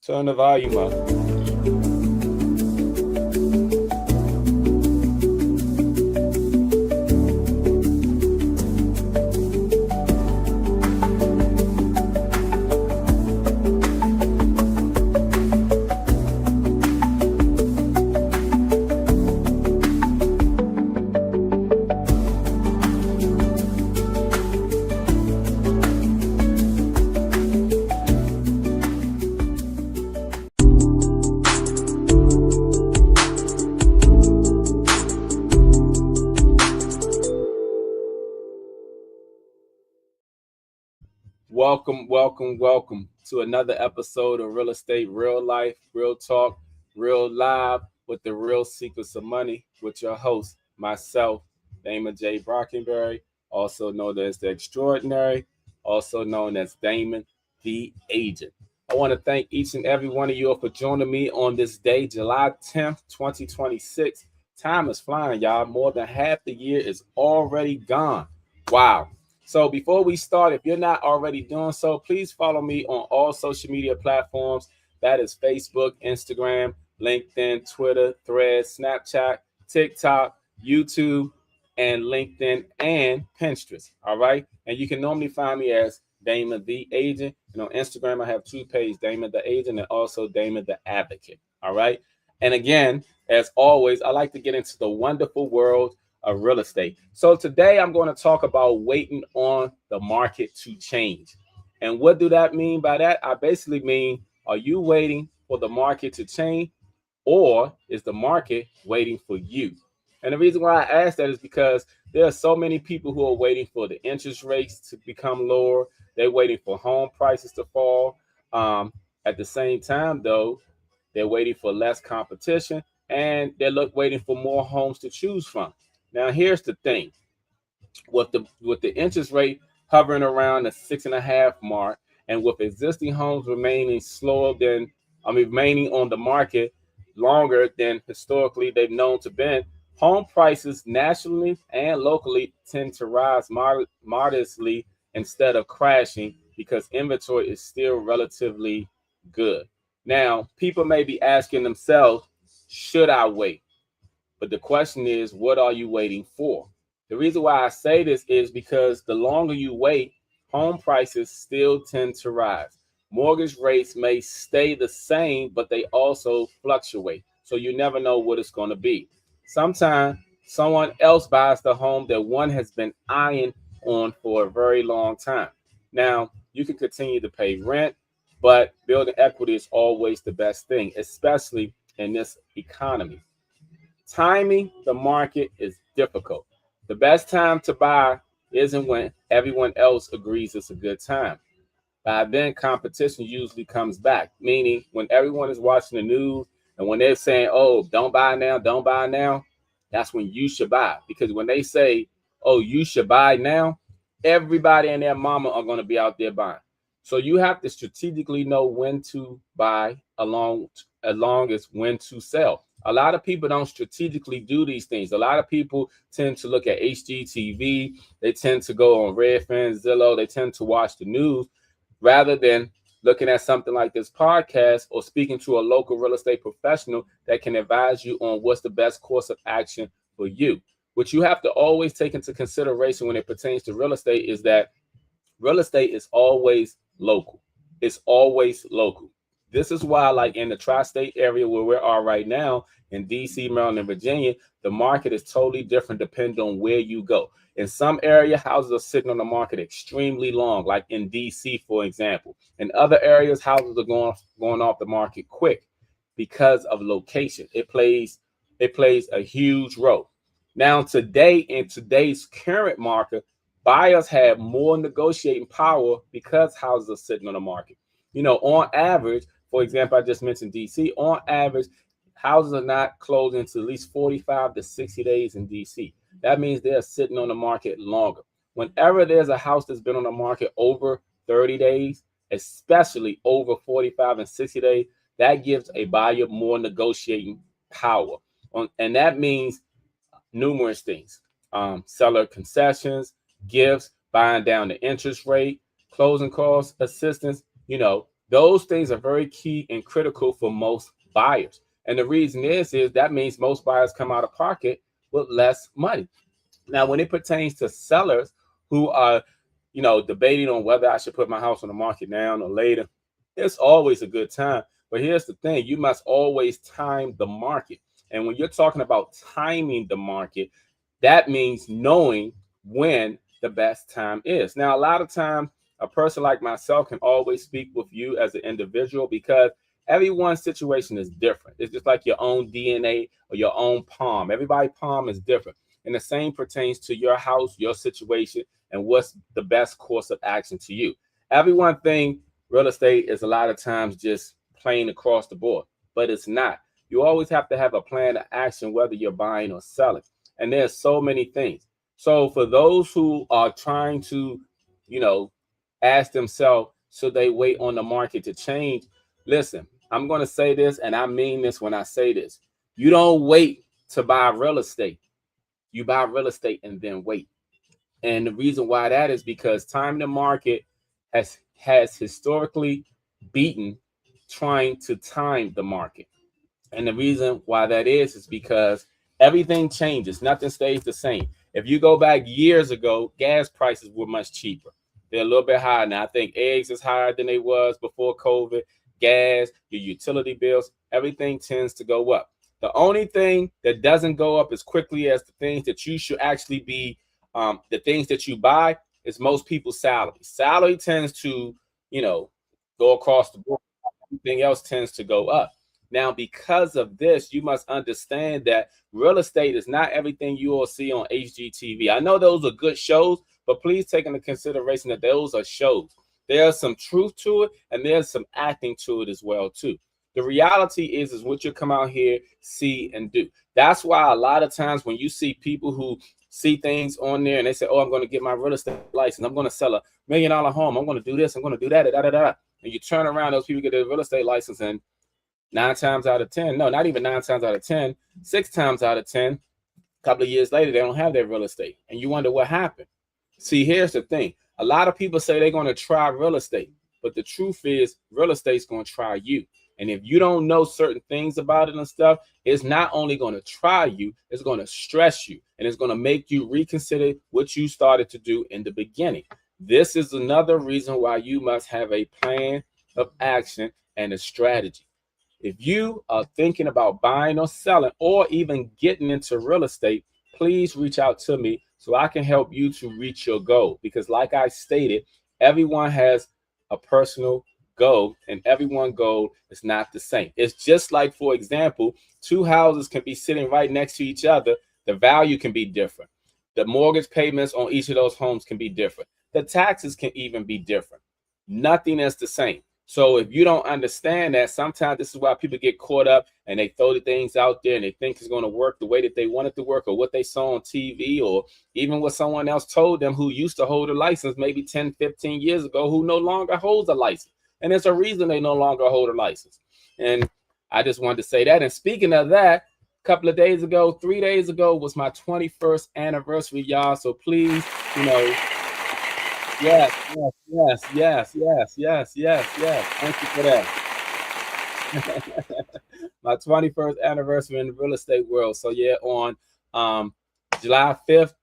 Turn the volume up. Welcome to another episode of Real Estate, Real Life, Real Talk, Real Live with the Real Secrets of Money with your host, myself, Damon J. Brockenberry, also known as the Extraordinary, also known as Damon the Agent. I want to thank each and every one of you for joining me on this day, July 10th, 2026. Time is flying, y'all. More than half the year is already gone. Wow. So before we start, if you're not already doing so, please follow me on all social media platforms. That is Facebook, Instagram, LinkedIn, Twitter, Threads, Snapchat, TikTok, YouTube, and LinkedIn and Pinterest. All right. And you can normally find me as Damon the Agent. And on Instagram, I have two pages, Damon the Agent and also Damon the Advocate. All right. And again, as always, I like to get into the wonderful world of real estate. So today I'm going to talk about waiting on the market to change. And what do that mean by that? I basically mean, are you waiting for the market to change, or is the market waiting for you? And the reason why I ask that is because there are so many people who are waiting for the interest rates to become lower. They're waiting for home prices to fall. At the same time, though, they're waiting for less competition, and they're waiting for more homes to choose from. Now, here's the thing: with the interest rate hovering around the 6.5 mark, and with existing homes remaining remaining on the market longer than historically they've known to be, home prices nationally and locally tend to rise modestly instead of crashing because inventory is still relatively good. Now, people may be asking themselves, should I wait? But the question is, what are you waiting for? The reason why I say this is because the longer you wait, home prices still tend to rise. Mortgage rates may stay the same, but they also fluctuate. So you never know what it's going to be. Sometimes someone else buys the home that one has been eyeing on for a very long time. Now, you can continue to pay rent, but building equity is always the best thing, especially in this economy. Timing the market is difficult. The best time to buy isn't when everyone else agrees it's a good time. By then, competition usually comes back, meaning when everyone is watching the news and when they're saying, oh, don't buy now, that's when you should buy. Because when they say, oh, you should buy now, everybody and their mama are going to be out there buying. So you have to strategically know when to buy along as when to sell. A lot of people don't strategically do these things. A lot of people tend to look at HGTV. They tend to go on Redfin, Zillow. They tend to watch the news rather than looking at something like this podcast or speaking to a local real estate professional that can advise you on what's the best course of action for you. What you have to always take into consideration when it pertains to real estate is that real estate is always local. It's always local. This is why, like in the tri-state area where we are right now, in DC, Maryland, and Virginia, the market is totally different depending on where you go. In some area, houses are sitting on the market extremely long, like in DC, for example. In other areas, houses are going off the market quick because of location. It plays a huge role. Now, today, in today's current market, buyers have more negotiating power because houses are sitting on the market. On average, for example, I just mentioned DC, on average, houses are not closing to at least 45 to 60 days in DC. That means they're sitting on the market longer. Whenever there's a house that's been on the market over 30 days, especially over 45 and 60 days, that gives a buyer more negotiating power. And that means numerous things. Seller concessions, gifts, buying down the interest rate, closing costs, assistance, Those things are very key and critical for most buyers. And the reason is that means most buyers come out of pocket with less money. Now, when it pertains to sellers who are, debating on whether I should put my house on the market now or later, it's always a good time. But here's the thing, you must always time the market. And when you're talking about timing the market, that means knowing when the best time is. Now, a lot of times, a person like myself can always speak with you as an individual because everyone's situation is different. It's just like your own DNA or your own palm. Everybody's palm is different. And the same pertains to your house, your situation, and what's the best course of action to you. Everyone thinks real estate is a lot of times just plain across the board, but it's not. You always have to have a plan of action, whether you're buying or selling. And there's so many things. So for those who are trying to, ask themselves, should they wait on the market to change? Listen, I'm going to say this, and I mean this when I say this. You don't wait to buy real estate. You buy real estate and then wait. And the reason why that is because time in the market has historically beaten trying to time the market. And the reason why that is because everything changes. Nothing stays the same. If you go back years ago, gas prices were much cheaper. They're a little bit higher now. I think eggs is higher than they was before COVID. Gas, your utility bills, everything tends to go up. The only thing that doesn't go up as quickly as the things that you should actually be, the things that you buy, is most people's salary. Salary tends to, go across the board. Everything else tends to go up. Now, because of this, you must understand that real estate is not everything you will see on HGTV. I know those are good shows, but please take into consideration that those are shows. There's some truth to it, and there's some acting to it as well, too. The reality is what you come out here, see, and do. That's why a lot of times when you see people who see things on there and they say, oh, I'm going to get my real estate license, I'm going to sell $1 million home, I'm going to do this, I'm going to do that, da, da, da. And you turn around, those people get their real estate license, and 9 times out of 10, no, not even 9 times out of 10, 6 times out of 10, a couple of years later, they don't have their real estate. And you wonder what happened. See, here's the thing. A lot of people say they're going to try real estate, but the truth is real estate's going to try you. And if you don't know certain things about it and stuff, it's not only going to try you, it's going to stress you, and it's going to make you reconsider what you started to do in the beginning. This is another reason why you must have a plan of action and a strategy. If you are thinking about buying or selling or even getting into real estate, please reach out to me so I can help you to reach your goal. Because like I stated, everyone has a personal goal, and everyone's goal is not the same. It's just like, for example, 2 houses can be sitting right next to each other. The value can be different. The mortgage payments on each of those homes can be different. The taxes can even be different. Nothing is the same. So if you don't understand that, sometimes this is why people get caught up and they throw the things out there and they think it's going to work the way that they want it to work, or what they saw on TV, or even what someone else told them who used to hold a license maybe 10, 15 years ago, who no longer holds a license. And there's a reason they no longer hold a license. And I just wanted to say that. And speaking of that, a couple of days ago, 3 days ago was my 21st anniversary, y'all. So please, yes. Thank you for that. My 21st anniversary in the real estate world. So yeah, on July 5th,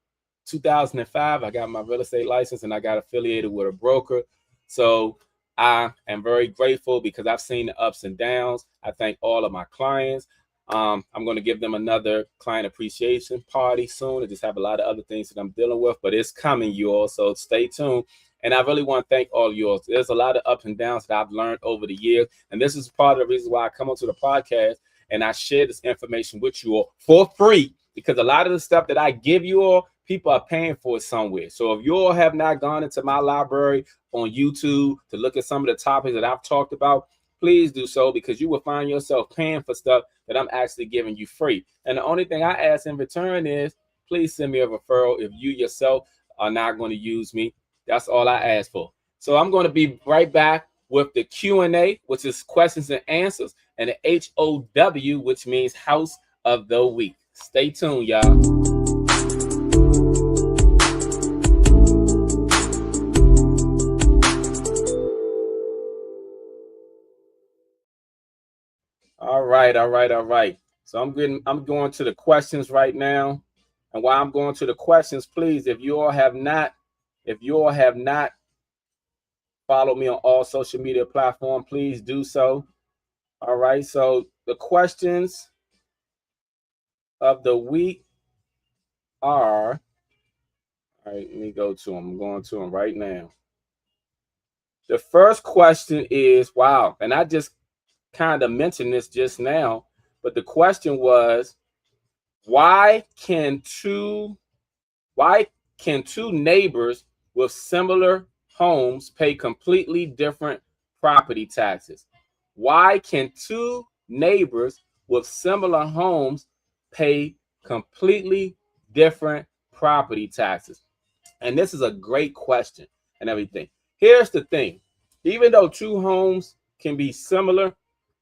2005, I got my real estate license, and I got affiliated with a broker. So I am very grateful because I've seen the ups and downs. I thank all of my clients. I'm going to give them another client appreciation party soon. I just have a lot of other things that I'm dealing with, but it's coming, you all. So stay tuned. And I really want to thank all of you all. There's a lot of ups and downs that I've learned over the years. And this is part of the reason why I come onto the podcast and I share this information with you all for free, because a lot of the stuff that I give you all, people are paying for it somewhere. So if you all have not gone into my library on YouTube to look at some of the topics that I've talked about, please do so, because you will find yourself paying for stuff that I'm actually giving you free. And the only thing I ask in return is, please send me a referral if you yourself are not going to use me. That's all I ask for. So I'm going to be right back with the Q&A, which is questions and answers, and the H.O.W, which means House of the Week. Stay tuned, y'all. All right, all right, all right. So I'm going to the questions right now. And while I'm going to the questions, please, if you all have not followed me on all social media platforms, please do so. All right. So the questions of the week are, all right, let me go to them. I'm going to them right now. The first question is, wow, and I just kind of mentioned this just now, but the question was, why can two why can two neighbors with similar homes pay completely different property taxes? Why can two neighbors with similar homes pay completely different property taxes? And this is a great question and everything. Here's the thing. Even though two homes can be similar,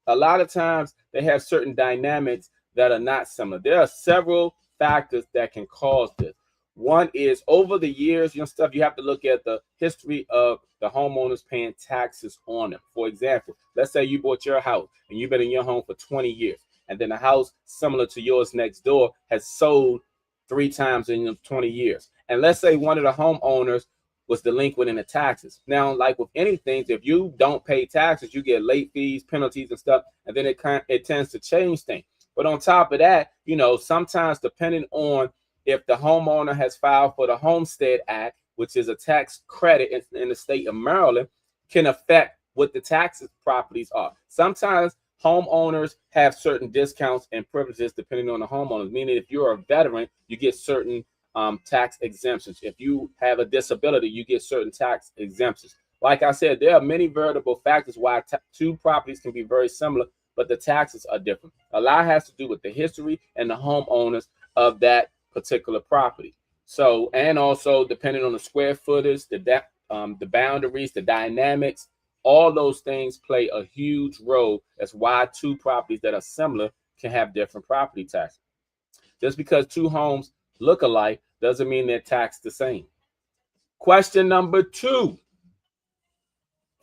a lot of times they have certain dynamics that are not similar. There are several factors that can cause this. One is over the years, stuff you have to look at the history of the homeowners paying taxes on them. For example, let's say you bought your house and you've been in your home for 20 years, and then a house similar to yours next door has sold 3 times in 20 years. And let's say one of the homeowners was delinquent in the taxes. Now, like with anything, if you don't pay taxes, you get late fees, penalties, and stuff, and then it tends to change things. But on top of that, sometimes depending on if the homeowner has filed for the Homestead Act, which is a tax credit in the state of Maryland, can affect what the taxes properties are. Sometimes homeowners have certain discounts and privileges depending on the homeowners, meaning if you're a veteran, you get certain tax exemptions. If you have a disability, you get certain tax exemptions. Like I said, there are many variable factors why two properties can be very similar, but the taxes are different. A lot has to do with the history and the homeowners of that particular property. So, and also depending on the square footage, the boundaries, the dynamics, all those things play a huge role as why two properties that are similar can have different property taxes. Just because two homes look alike doesn't mean they're taxed the same. Question number 2.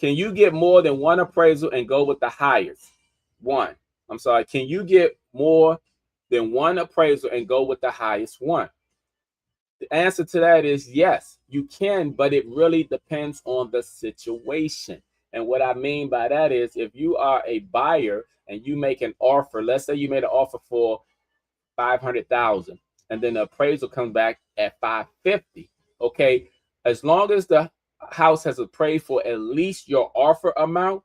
Can you get more than one appraisal and go with the highest? Can you get more than one appraisal and go with the highest one? The answer to that is yes, you can, but it really depends on the situation. And what I mean by that is if you are a buyer and you make an offer, let's say you made an offer for 500,000 and then the appraisal comes back at 550. Okay, as long as the house has appraised for at least your offer amount,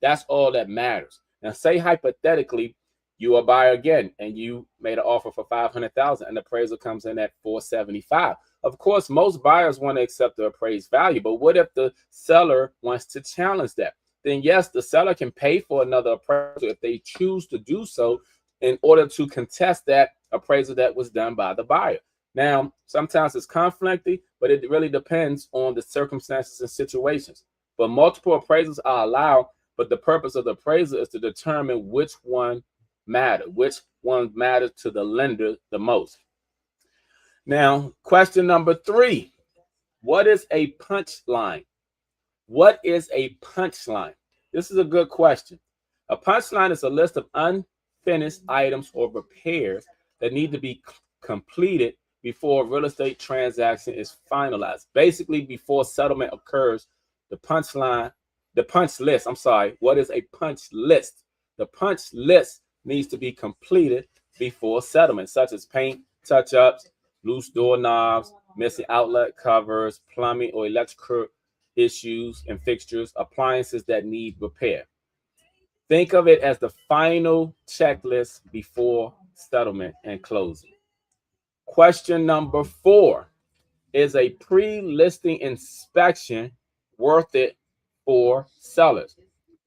that's all that matters. Now, say hypothetically, you are a buyer again and you made an offer for 500,000 and the appraisal comes in at 475. Of course, most buyers want to accept the appraised value, but what if the seller wants to challenge that? Then yes, the seller can pay for another appraisal if they choose to do so in order to contest that appraisal that was done by the buyer. Now, sometimes it's conflicting, but it really depends on the circumstances and situations. But multiple appraisals are allowed, but the purpose of the appraisal is to determine which one matters to the lender the most. Now, question number 3. What is a punchline? What is a punchline? This is a good question. A punchline is a list of unfinished items or repairs that need to be completed before a real estate transaction is finalized. Basically, before settlement occurs, the punch list, what is a punch list? The punch list needs to be completed before settlement, such as paint touch-ups, loose doorknobs, missing outlet covers, plumbing or electrical issues and fixtures, appliances that need repair. Think of it as the final checklist before settlement and closing. Question number 4. Is a pre-listing inspection worth it for sellers?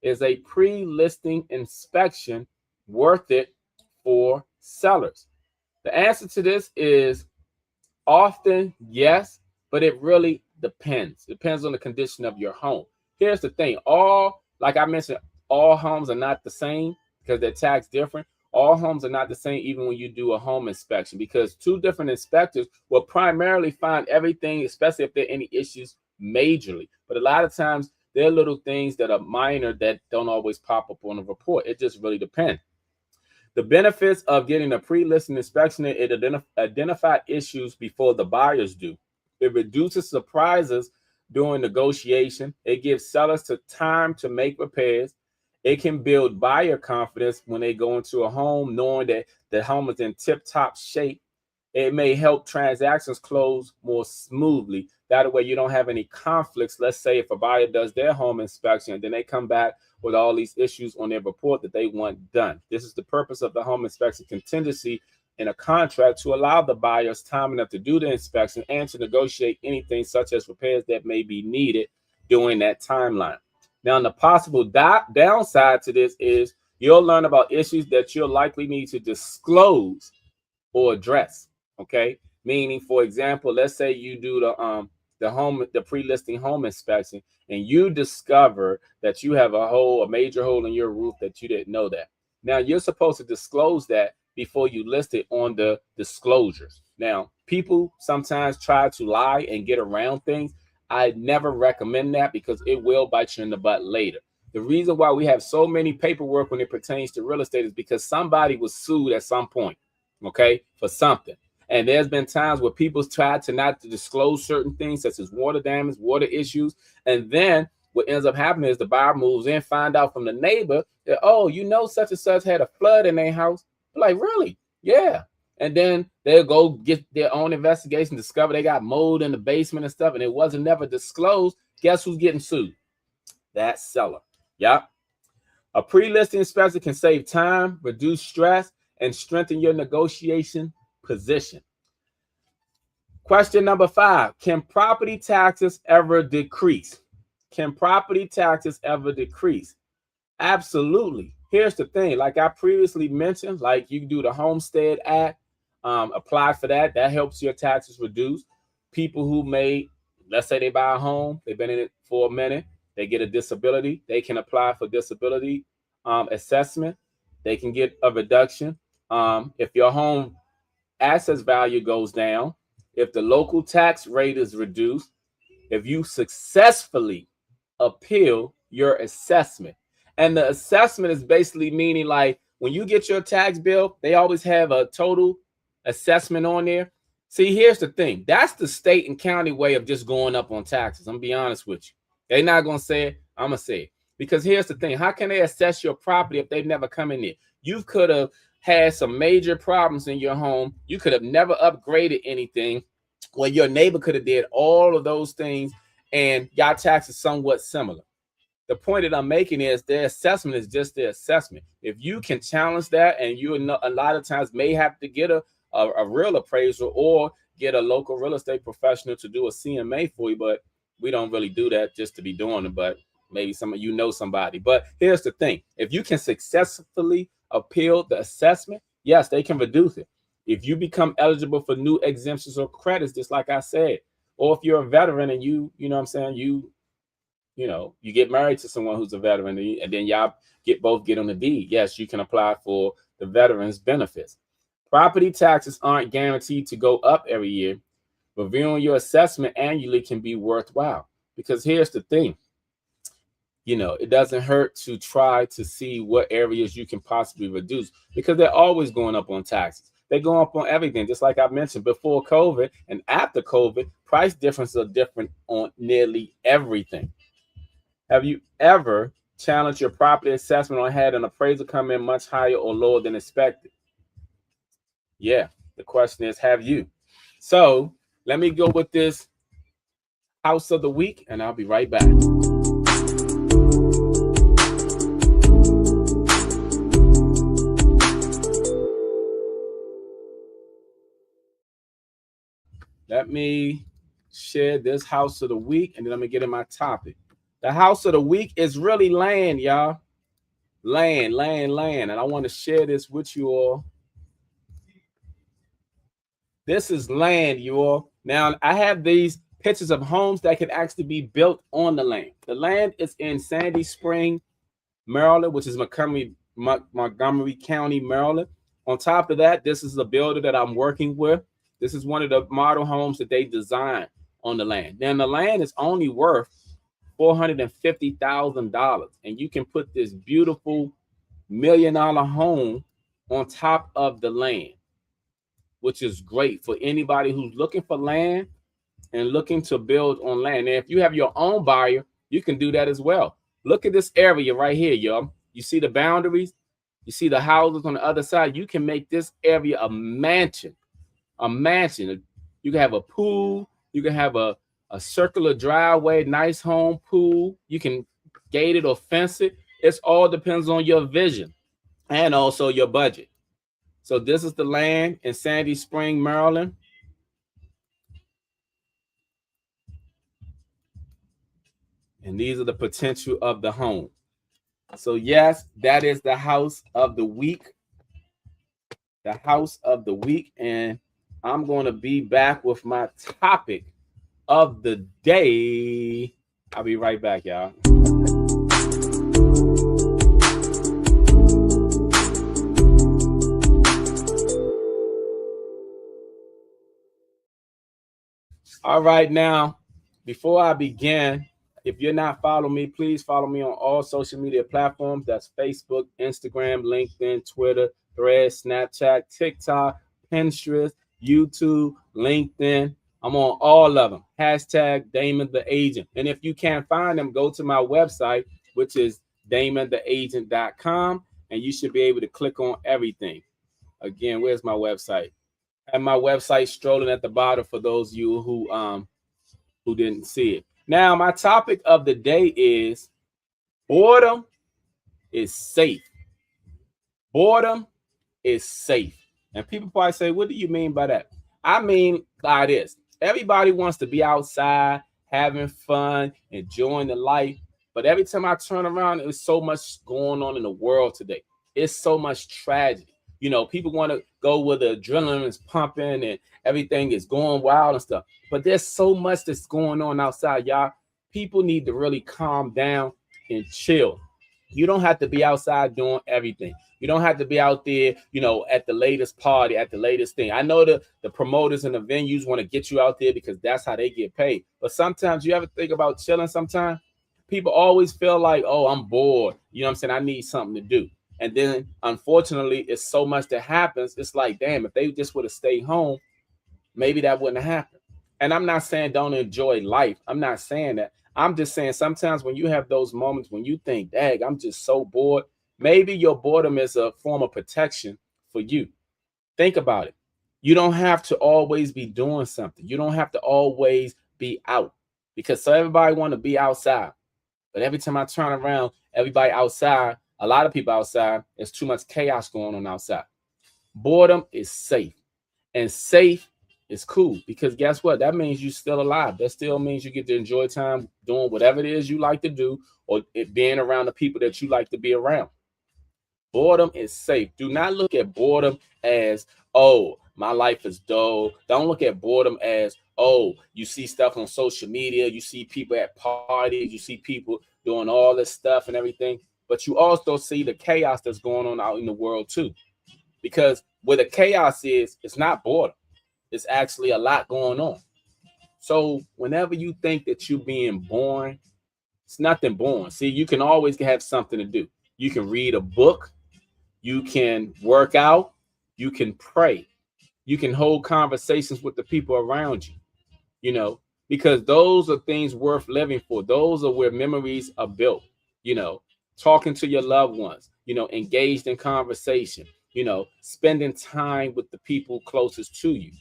Is a pre-listing inspection worth it for sellers? The answer to this is often yes, but it really depends. It depends on the condition of your home. Here's the thing. Like I mentioned, all homes are not the same because they're taxed different. All homes are not the same even when you do a home inspection, because 2 different inspectors will primarily find everything, especially if there are any issues, majorly. But a lot of times there are little things that are minor that don't always pop up on the report. It just really depends. The benefits of getting a pre-listing inspection: it identify issues before the buyers do. It reduces surprises during negotiation. It gives sellers the time to make repairs. It can build buyer confidence when they go into a home, knowing that the home is in tip-top shape. It may help transactions close more smoothly. That way you don't have any conflicts. Let's say if a buyer does their home inspection and then they come back with all these issues on their report that they want done. This is the purpose of the home inspection contingency in a contract, to allow the buyers time enough to do the inspection and to negotiate anything such as repairs that may be needed during that timeline. Now, the possible downside to this is you'll learn about issues that you'll likely need to disclose or address. Okay, meaning, for example, let's say you do the pre-listing home inspection and you discover that you have a major hole in your roof that you didn't know that. Now you're supposed to disclose that before you list it on the disclosures. Now, people sometimes try to lie and get around things. I never recommend that because it will bite you in the butt later. The reason why we have so many paperwork when it pertains to real estate is because somebody was sued at some point, okay, for something. And there's been times where people try to not to disclose certain things, such as water damage, water issues. And then what ends up happening is the buyer moves in, find out from the neighbor that, oh, such and such had a flood in their house. Like, really? Yeah. And then they'll go get their own investigation, discover they got mold in the basement and stuff, and it wasn't never disclosed. Guess who's getting sued? That seller. Yep. A pre-listing inspection can save time, reduce stress, and strengthen your negotiation position. Question number 5. Can property taxes ever decrease? Can property taxes ever decrease? Absolutely. Here's the thing. Like I previously mentioned, like you do the Homestead Act, apply for that. That helps your taxes reduce. People who let's say they buy a home, they've been in it for a minute, they get a disability, they can apply for disability assessment. They can get a reduction. If your home assets value goes down, if the local tax rate is reduced, if you successfully appeal your assessment. And the assessment is basically meaning, like, when you get your tax bill, they always have a total assessment on there. See, here's the thing. That's the state and county way of just going up on taxes. I'm gonna be honest with you. They're not gonna say it. I'm gonna say it. Because here's the thing. How can they assess your property if they've never come in there? You could have had some major problems in your home. You could have never upgraded anything. Well, your neighbor could have did all of those things, and your tax is somewhat similar. The point that I'm making is their assessment is just their assessment. If you can challenge that, and you a lot of times may have to get a real appraiser or get a local real estate professional to do a CMA for you, but we don't really do that just to be doing it, but maybe some of you know somebody. But here's the thing. If you can successfully appeal the assessment, yes, they can reduce it. If you become eligible for new exemptions or credits, just like I said, or if you're a veteran and you know what I'm saying, you get married to someone who's a veteran, and then y'all both get on the deed. Yes, you can apply for the veterans benefits. Property taxes aren't guaranteed to go up every year. Reviewing your assessment annually can be worthwhile, because here's the thing. It doesn't hurt to try to see what areas you can possibly reduce, because they're always going up on taxes. They go up on everything. Just like I mentioned before COVID and after COVID, price differences are different on nearly everything. Have you ever challenged your property assessment or had an appraiser come in much higher or lower than expected? Yeah, the question is, have you? So let me go with this house of the week, and I'll be right back. Let me share this house of the week, and then I'm going to get in my topic. The house of the week is really land, y'all. Land. And I want to share this with you all. This is land, you all. Now, I have these pictures of homes that can actually be built on the land. The land is in Sandy Spring, Maryland, which is Montgomery County, Maryland. On top of that, this is a builder that I'm working with. This is one of the model homes that they designed on the land. Now, the land is only worth $450,000, and you can put this beautiful $1 million home on top of the land, which is great for anybody who's looking for land and looking to build on land. And if you have your own buyer, you can do that as well. Look at this area right here, y'all. You see the boundaries? You see the houses on the other side? You can make this area a mansion. A mansion. You can have a pool. You can have a circular driveway, nice home pool. You can gate it or fence it. It all depends on your vision and also your budget. So this is the land in Sandy Spring, Maryland. And these are the potential of the home. So yes, that is the house of the week. The house of the week. And I'm going to be back with my topic of the day. I'll be right back, y'all. All right, now, before I begin, if you're not following me, please follow me on all social media platforms. That's Facebook, Instagram, LinkedIn, Twitter, Threads, Snapchat, TikTok, Pinterest, YouTube, LinkedIn. I'm on all of them. Hashtag Damon the Agent. And if you can't find them, go to my website, which is damontheagent.com, and you should be able to click on everything. Again, where's my website? And my website strolling at the bottom for those of you who didn't see it. Now, my topic of the day is boredom is safe. Boredom is safe. And people probably say, what do you mean by that? I mean by this. Everybody wants to be outside, having fun, enjoying the life. But every time I turn around, there's so much going on in the world today. It's so much tragedy. You know, people want to go where the adrenaline is pumping and everything is going wild and stuff. But there's so much that's going on outside, y'all. People need to really calm down and chill. You don't have to be outside doing everything. You don't have to be out there, you know, at the latest party, at the latest thing. I know the promoters and the venues want to get you out there because that's how they get paid. But sometimes you ever think about chilling sometimes? People always feel like, oh, I'm bored. You know what I'm saying? I need something to do. And then, unfortunately, it's so much that happens. It's like, damn, if they just would have stayed home, maybe that wouldn't have happened. And I'm not saying don't enjoy life. I'm not saying that. I'm just saying sometimes when you have those moments when you think, dang, I'm just so bored, maybe your boredom is a form of protection for you. Think about it. You don't have to always be doing something. You don't have to always be out because so everybody want to be outside. But every time I turn around, everybody outside, a lot of people outside, there's too much chaos going on outside. Boredom is safe. And safe is cool because guess what? That means you're still alive. That still means you get to enjoy time doing whatever it is you like to do or it being around the people that you like to be around. Boredom is safe. Do not look at boredom as, oh, my life is dull. Don't look at boredom as, oh, you see stuff on social media. You see people at parties. You see people doing all this stuff and everything. But you also see the chaos that's going on out in the world too. Because where the chaos is, it's not boredom. It's actually a lot going on. So whenever you think that you're being boring, it's nothing boring. See, you can always have something to do. You can read a book. You can work out. You can pray. You can hold conversations with the people around you, you know, because those are things worth living for. Those are where memories are built, you know, talking to your loved ones, you know, engaged in conversation, you know, spending time with the people closest to you.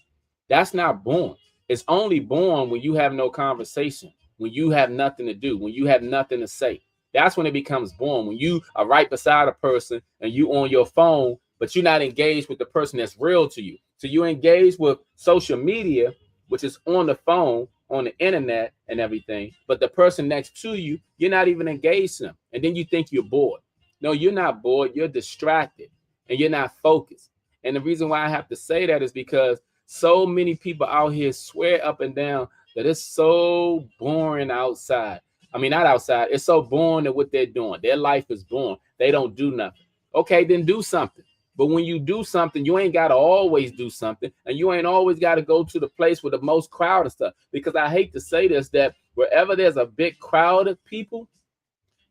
That's not born. It's only born when you have no conversation, when you have nothing to do, when you have nothing to say. That's when it becomes born. When you are right beside a person and you on your phone, but you're not engaged with the person that's real to you. So you engage with social media, which is on the phone, on the internet and everything. But the person next to you, you're not even engaged in them. And then you think you're bored. No, you're not bored. You're distracted and you're not focused. And the reason why I have to say that is because so many people out here swear up and down that it's so boring outside. I mean, not outside. It's so boring at what they're doing. Their life is boring. They don't do nothing. Okay, then do something. But when you do something, you ain't got to always do something. And you ain't always got to go to the place with the most crowd and stuff. Because I hate to say this, that wherever there's a big crowd of people,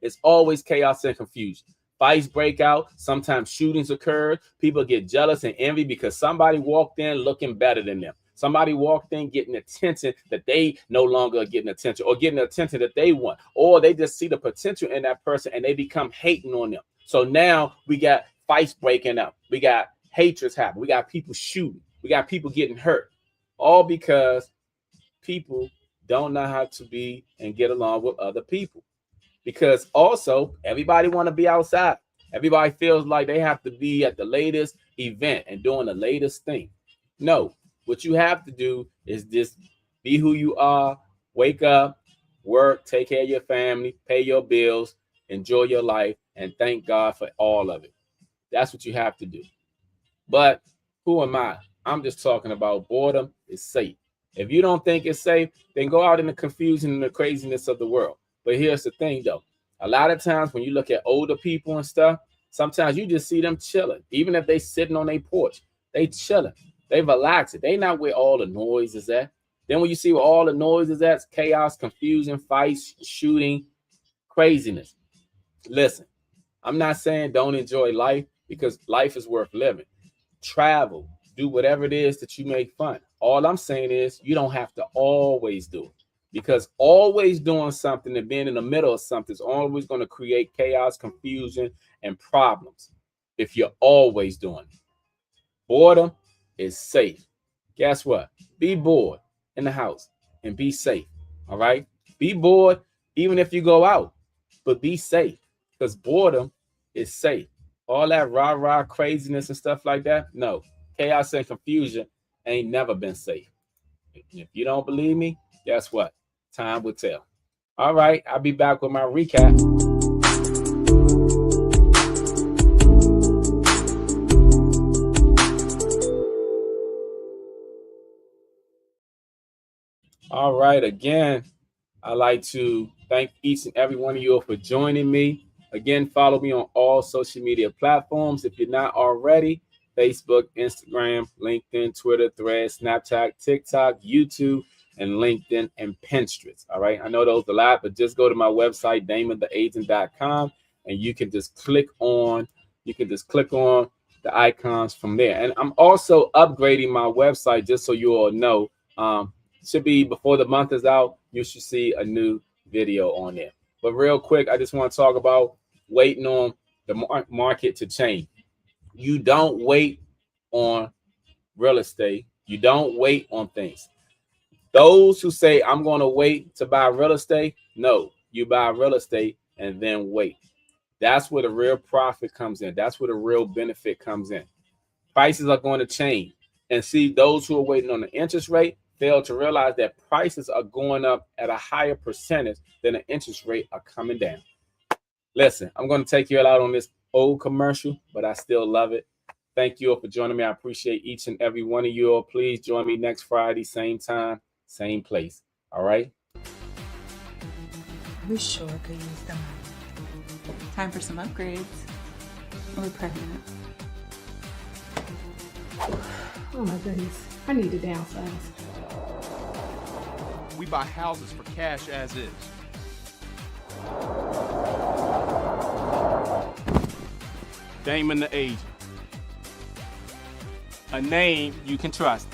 it's always chaos and confusion. Fights break out. Sometimes shootings occur. People get jealous and envy because somebody walked in looking better than them. Somebody walked in getting attention that they no longer are getting attention, or getting attention that they want, or they just see the potential in that person and they become hating on them. So now we got fights breaking out. We got hatreds happening. We got people shooting. We got people getting hurt, all because people don't know how to be and get along with other people. Because also everybody want to be outside. Everybody feels like they have to be at the latest event and doing the latest thing. No, what you have to do is just be who you are, wake up, work, take care of your family, pay your bills, enjoy your life, and thank God for all of it. That's what you have to do. But who am I? I'm just talking about boredom is safe. If you don't think it's safe, then go out in the confusion and the craziness of the world. But here's the thing, though. A lot of times when you look at older people and stuff, sometimes you just see them chilling. Even if they sitting on their porch, they chilling. They relaxing. They not where all the noise is at. Then when you see where all the noise is at, chaos, confusion, fights, shooting, craziness. Listen, I'm not saying don't enjoy life, because life is worth living. Travel, do whatever it is that you make fun. All I'm saying is you don't have to always do it, because always doing something and being in the middle of something is always going to create chaos, confusion, and problems if you're always doing it. Boredom is safe. Guess what? Be bored in the house and be safe. All right? Be bored even if you go out, but be safe, because boredom is safe. All that rah-rah craziness and stuff like that, no. Chaos and confusion ain't never been safe. If you don't believe me, guess what? Time will tell. All right, I'll be back with my recap. All right, again, I'd like to thank each and every one of you for joining me. Again, follow me on all social media platforms if you're not already. Facebook, Instagram, LinkedIn, Twitter, Threads, Snapchat, TikTok, YouTube, and LinkedIn and Pinterest. All right. I know those are a lot, but just go to my website, damontheagent.com, and you can just click on the icons from there. And I'm also upgrading my website, just so you all know. Should be before the month is out, you should see a new video on there. But real quick, I just want to talk about waiting on the market to change. You don't wait on real estate. You don't wait on things. Those who say, I'm going to wait to buy real estate, no, you buy real estate and then wait. That's where the real profit comes in. That's where the real benefit comes in. Prices are going to change. And see, those who are waiting on the interest rate fail to realize that prices are going up at a higher percentage than the interest rate are coming down. Listen, I'm going to take you out on this old commercial, but I still love it. Thank you all for joining me. I appreciate each and every one of you all. Please join me next Friday, same time, same place. All right? We sure could use the money. Time for some upgrades. We're pregnant. Oh my goodness. I need to downsize. We buy houses for cash as is. Damon the Agent. A name you can trust.